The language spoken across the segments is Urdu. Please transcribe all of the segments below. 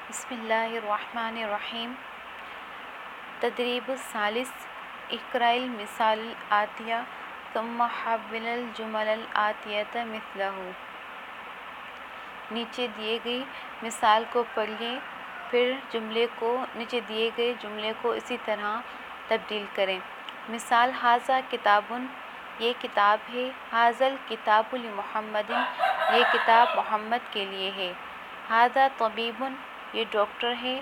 بسم اللہ الرحمن الرحیم۔ تدریب الثالث، اقرأ المثال الآتیہ ثم حول الجمل الآتیۃ مثلہ۔ نیچے دیے گئی مثال کو پڑھیں، پھر نیچے دیے گئے جملے کو اسی طرح تبدیل کریں۔ مثال: ھذا کتاب، یہ کتاب ہے۔ ھذا الکتاب لمحمد، یہ کتاب محمد کے لیے ہے۔ ھذا طبیب، یہ ڈاکٹر ہے۔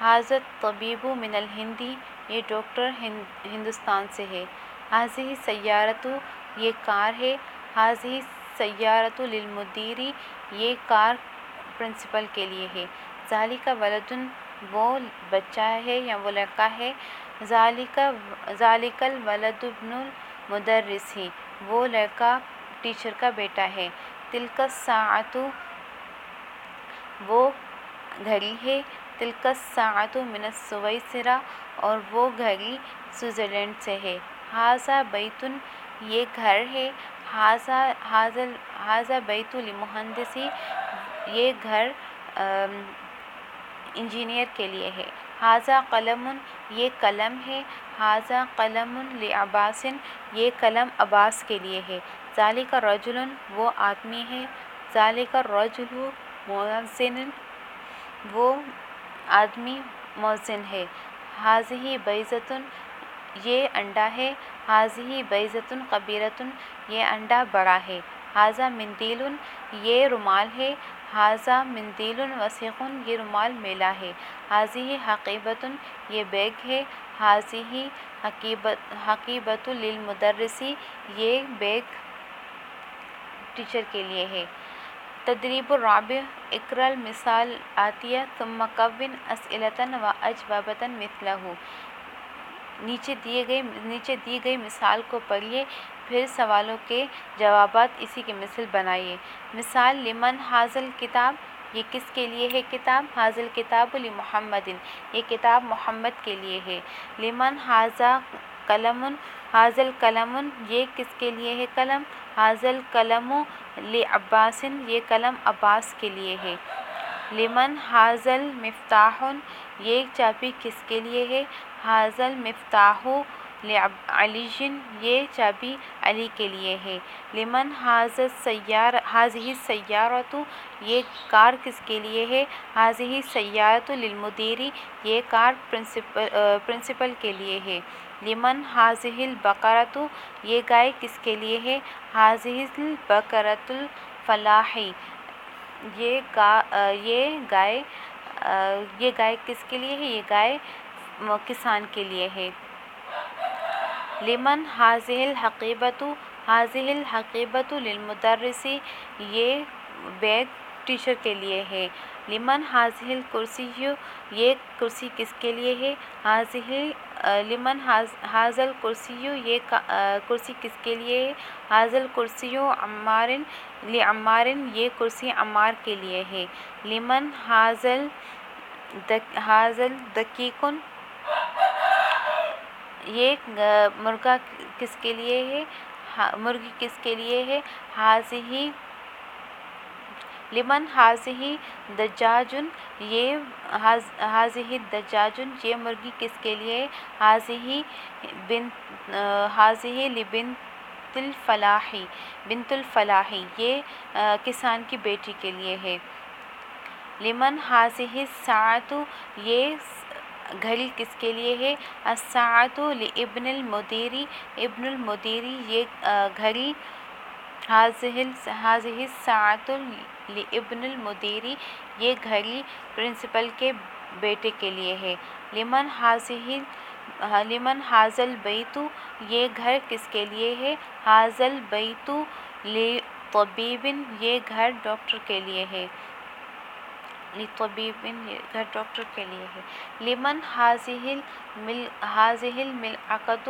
ھذا الطبیب من الہند، یہ ڈاکٹر ہندوستان سے ہے۔ ھذہ السیارۃ، یہ کار ہے۔ ھذہ السیارۃ للمدیر، یہ کار پرنسپل کے لیے ہے۔ ذالک ولد، وہ بچہ ہے یا وہ لڑکا ہے۔ ذالک الولد ابن المدرس، وہ لڑکا ٹیچر کا بیٹا ہے۔ تلک الساعۃ، وہ گھڑی ہے۔ تلک الساعۃ من سویسرا، اور وہ گھڑی سوئٹزرلینڈ سے ہے۔ ھذا بیت، یہ گھر ہے۔ ھذا بیت للمہندس، یہ گھر انجینئر کے لیے ہے۔ ھذا قلم، یہ قلم ہے۔ ھذا قلم لعباس، یہ قلم عباس کے لیے ہے۔ ذالک رجل، وہ آدمی ہے۔ ذالک الرجل مؤذن، وہ آدمی مؤذن ہے۔ ھذہ بیضۃ، یہ انڈا ہے۔ ھذہ بیضۃ کبیرۃ، یہ انڈا بڑا ہے۔ ھذا مندیل، یہ رومال ہے۔ ھذا مندیل وسیخ، یہ رومال میلا ہے۔ ھذہ حقیبۃ، یہ بیگ ہے۔ ھذہ حقیبۃ للمدرس، یہ بیگ ٹیچر کے لیے ہے۔ تدریب الرابع، اقرأ المثال الآتیہ ثم کون اسئلۃ و اجوبۃ مثلہ۔ نیچے دی گئی مثال کو پڑھیے، پھر سوالوں کے جوابات اسی کی مثل بنائیے۔ مثال: لمن ھذا الکتاب، یہ کس کے لیے ہے کتاب؟ ھذا الکتاب لمحمد، یہ کتاب محمد کے لیے ہے۔ لمن ھذا قلم، ھذا القلم، یہ کس کے لیے ہے قلم؟ ھذا القلم لعباس، یہ قلم عباس کے لیے ہے۔ لمن ھذا المفتاح، یہ چابی کس کے لیے ہے؟ ھذا المفتاح لعلی، یہ چابی علی کے لیے ہے۔ لمن ھذہ السیارۃ، یہ کار کس کے لیے ہے؟ ھذہ السیارۃ للمدیر، یہ کار پرنسپل کے لیے ہے۔ لمن ھذہ البقرۃ، یہ گائے کس کے لیے ہے؟ ھذہ البقرۃ للفلاح، یہ گائے کس کے لیے ہے؟ یہ گائے کسان کے لیے ہے۔ لمن ھذہ الحقیبۃ، ھذہ الحقیبۃ للمدرس، یہ بیگ ٹیچر کے لیے ہے۔ لمن ھذہ الکرسی، یہ کرسی کس کے لیے ہے؟ لمن ھذا الکرسی، یہ کرسی کس کے لیے ہے؟ ھذا الکرسی لعمار، یہ کرسی عمار کے لیے ہے۔ لمن ھذا الدقیق، یہ مرغا کس کے لیے ہے؟ مرغی کس کے لیے ہے؟ لمن ھذہ دجاج، ھذہ الدجاج، یہ مرغی کس کے لیے ہے؟ ھذہ لبنت الفلاح، بنت الفلاح، یہ کسان کی بیٹی کے لیے ہے۔ لمن ھذہ الساعۃ، یہ گھڑی کس کے لیے ہے؟ الساعۃ لابن المدیر، ابن المدیر، یہ گھڑی۔ ھذہ الساعۃ لابن المدیر، یہ گھڑی پرنسپل کے بیٹے کے لیے ہے۔ لمن ھذا البیت، یہ گھر کس کے لیے ہے؟ ھذا البیت لطبیب، یہ گھر ڈاکٹر کے لیے ہے۔ لمن ھذہ الملعقۃ،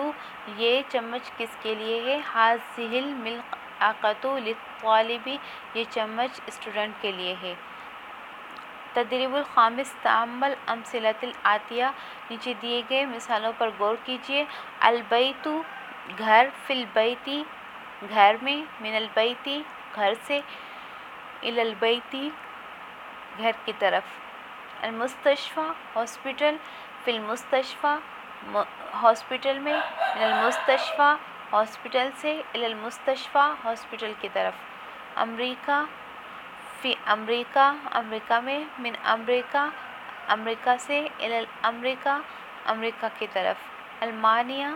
یہ چمچ کس کے لیے ہے؟ ھذہ الملعقۃ للطالب، یہ چمچ اسٹوڈنٹ کے لیے ہے۔ تدریب الخامس، تأمل الامثلۃ الآتیہ، نیچے دیے گئے مثالوں پر غور کیجیے۔ البیت، گھر۔ فی البیت، گھر میں۔ من البیت، گھر سے۔ الی البیت، گھر کی طرف۔ المستشفى ہاسپٹل، فی المستشفى ہاسپٹل میں، من المستشفى ہاسپٹل سے، الی المستشفى ہاسپٹل کی طرف، امریکہ فی امریکہ امریکہ میں، من امریکہ امریکہ سے، الی الامریکہ امریکہ کی طرف، المانیہ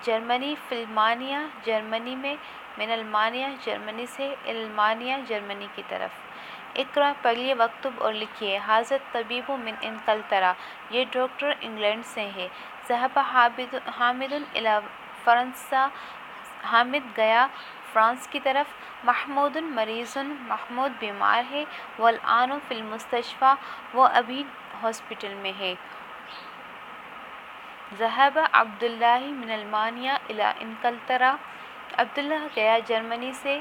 جرمنی، فی المانیہ جرمنی میں، من المانیہ جرمنی سے، الی المانیہ جرمنی کی طرف۔ اقرأ پڑھیے، وکتب اور لکھیے، ھذا الطبیب من انگلترا، یہ ڈاکٹر انگلینڈ سے ہے، ذهب حامد الی فرنسا، حامد گیا فرانس کی طرف، محمود مریض، محمود بیمار ہے، والآن فی المستشفى، وہ ابھی ہاسپٹل میں ہے، ذهب عبداللہ من المانیہ الی انگلترا، عبداللہ گیا جرمنی سے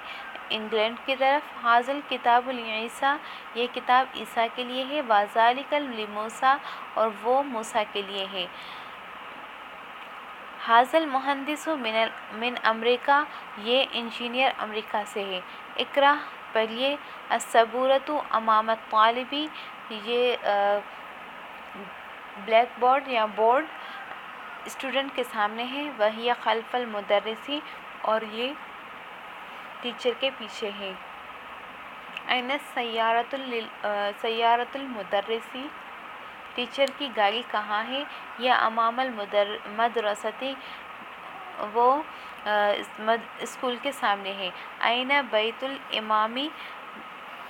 انگلینڈ کی طرف، ھذا الکتاب لعیسیٰ، یہ کتاب عیسیٰ کے لیے ہے، وذلک لموسیٰ، اور وہ موسیٰ کے لیے ہے، ھذا المہندس من امریکہ، یہ انجینئر امریکہ سے ہے۔ اقرأ پڑھیے، السبورۃ امام الطالب، یہ بلیک بورڈ یا بورڈ اسٹوڈنٹ کے سامنے ہے، وہی خلف المدرس، اور یہ ٹیچر کے پیچھے ہے، این سیارۃ المدرس، ٹیچر کی گاڑی کہاں ہے، یہ امام المدرسۃ، وہ اسکول کے سامنے ہے، این بیت الامام،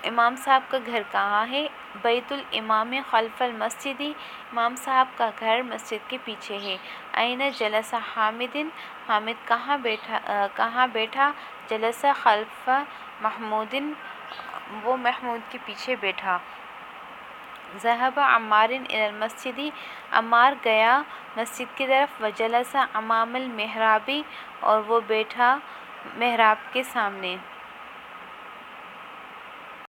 امام صاحب کا گھر کہاں ہے، بیت الامام خلف المسجد، امام صاحب کا گھر مسجد کے پیچھے ہے، این جلس حامد، حامد کہاں بیٹھا، جلس خلف محمود، وہ محمود کے پیچھے بیٹھا، ذهب عمار الی المسجد، عمار گیا مسجد کی طرف، وجلس امام المحراب، اور وہ بیٹھا محراب کے سامنے۔